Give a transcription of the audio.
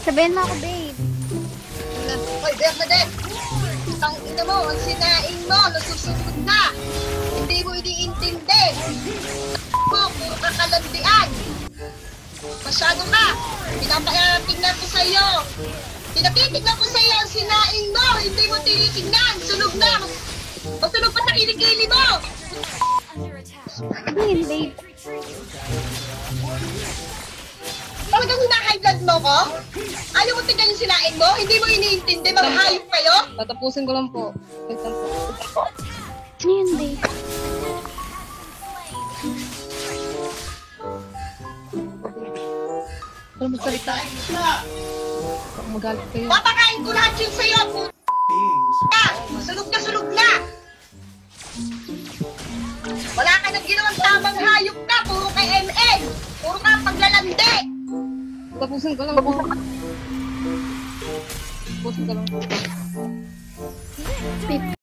Sabihin mo ako, babe. Hoy, Bernadette! Ang ina mo, ang sinaing mo, nasusunod na! Hindi mo iniintindi! Mo, puro kakalandian! Masyado ka! Pinapatingnan ko sa'yo! Pinapitignan ko sa'yo ang sinaing mo! Hindi mo tinitignan! Sunog na! Masunog pa sa kilikili mo! Sabihin, babe. Talagang hinahigh blood mo ko? Ayaw mo tignan yung sinaing mo? Hindi mo iniintindi? Mga hayop kayo? Tatapusin ko lang po. Wait lang po. Ano yun, babe? Pero magsalita. Magalit kayo. Papakain ko lahat yun sa'yo! Puta! Sunog na! Wala ka nang ginawang tamang hayop ka! Puro kay ML! Puro ka paglalandi! Tapusin ko lang po. Tapusin ko lang po. Babe.